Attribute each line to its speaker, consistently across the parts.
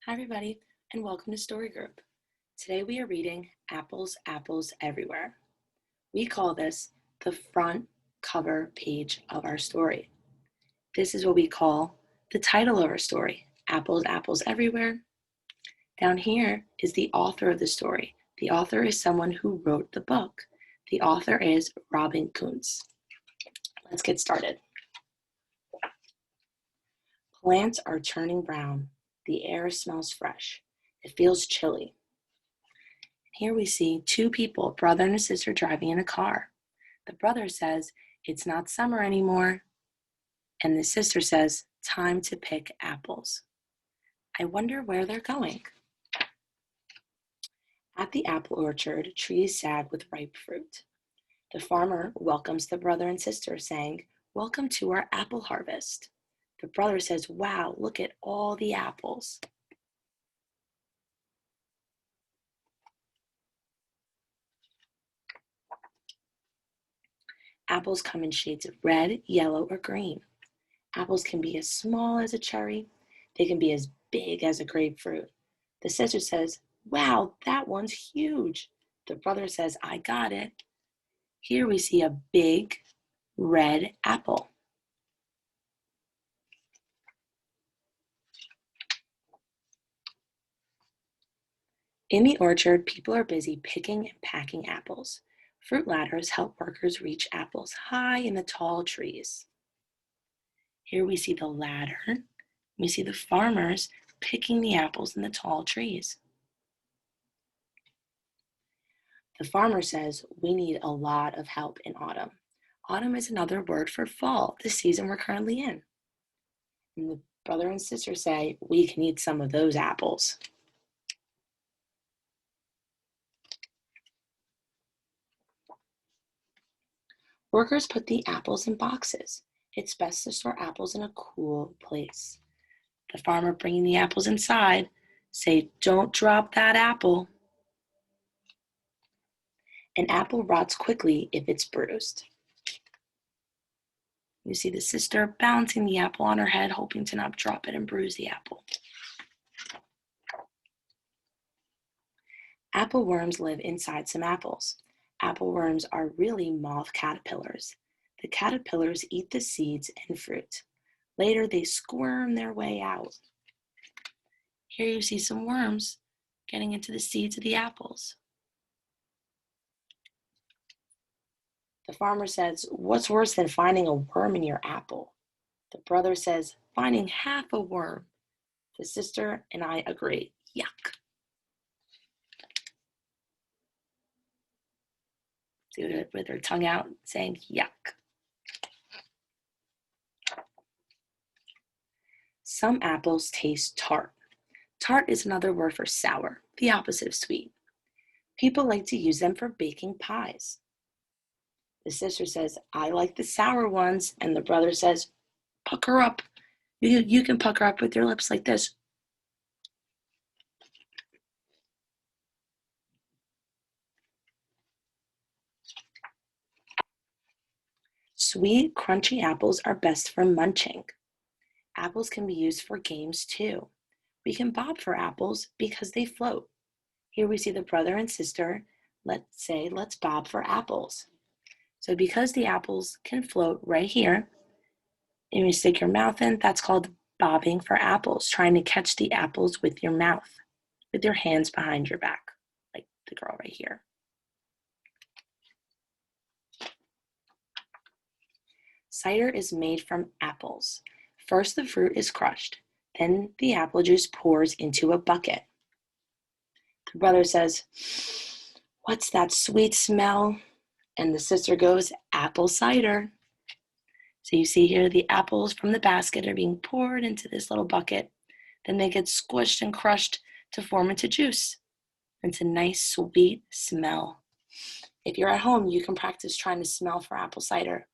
Speaker 1: Hi everybody, and welcome to Story Group. Today we are reading Apples, Apples Everywhere. We call this the front cover page of our story. This is what we call the title of our story, Apples, Apples Everywhere. Down here is the author of the story. The author is someone who wrote the book. The author is Robin Kuntz. Let's get started. Plants are turning brown. The air smells fresh. It feels chilly. Here we see two people, a brother and a sister, driving in a car. The brother says, "It's not summer anymore." And the sister says, "Time to pick apples." I wonder where they're going. At the apple orchard, trees sag with ripe fruit. The farmer welcomes the brother and sister, saying, "Welcome to our apple harvest." The brother says, "Wow, look at all the apples." Apples come in shades of red, yellow, or green. Apples can be as small as a cherry. They can be as big as a grapefruit. The sister says, "Wow, that one's huge." The brother says, "I got it." Here we see a big red apple. In the orchard, people are busy picking and packing apples. Fruit ladders help workers reach apples high in the tall trees. Here we see the ladder. We see the farmers picking the apples in the tall trees. The farmer says, "We need a lot of help in autumn." Autumn is another word for fall, the season we're currently in. And the brother and sister say, "We can eat some of those apples." Workers put the apples in boxes. It's best to store apples in a cool place. The farmer bringing the apples inside say, "Don't drop that apple." An apple rots quickly if it's bruised. You see the sister balancing the apple on her head, hoping to not drop it and bruise the apple. Apple worms live inside some apples. Apple worms are really moth caterpillars. The caterpillars eat the seeds and fruit. Later, they squirm their way out. Here you see some worms getting into the seeds of the apples. The farmer says, "What's worse than finding a worm in your apple?" The brother says, "Finding half a worm." The sister and I agree, yuck. Do it with her tongue out, saying yuck. Some apples taste tart. Tart is another word for sour, the opposite of sweet. People like to use them for baking pies. The sister says, "I like the sour ones." And the brother says, "Pucker up. You can pucker up with your lips like this." Sweet, crunchy apples are best for munching. Apples can be used for games too. We can bob for apples because they float. Here we see the brother and sister. Let's say, "Let's bob for apples." So because the apples can float right here, and you stick your mouth in, that's called bobbing for apples, trying to catch the apples with your mouth, with your hands behind your back, like the girl right here. Cider is made from apples. First, the fruit is crushed. Then the apple juice pours into a bucket. The brother says, "What's that sweet smell?" And the sister goes, "Apple cider." So you see here the apples from the basket are being poured into this little bucket. Then they get squished and crushed to form into juice. It's a nice sweet smell. If you're at home, you can practice trying to smell for apple cider.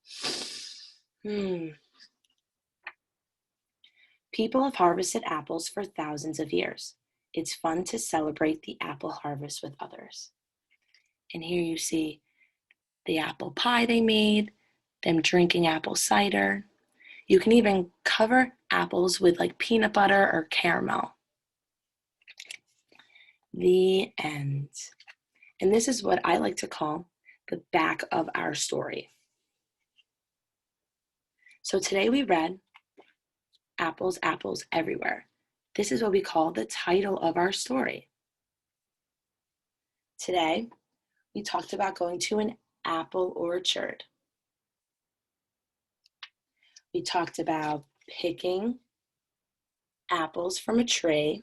Speaker 1: People have harvested apples for thousands of years. It's fun to celebrate the apple harvest with others. And here you see the apple pie they made, them drinking apple cider. You can even cover apples with like peanut butter or caramel. The end. And this is what I like to call the back of our story. So today we read Apples, Apples Everywhere. This is what we call the title of our story. Today, we talked about going to an apple orchard. We talked about picking apples from a tree.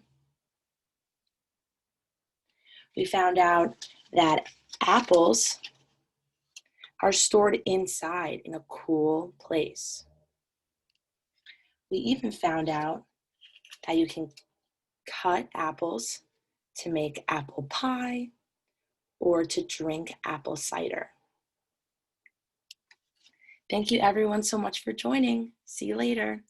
Speaker 1: We found out that apples are stored inside in a cool place. We even found out that you can cut apples to make apple pie or to drink apple cider. Thank you everyone so much for joining. See you later.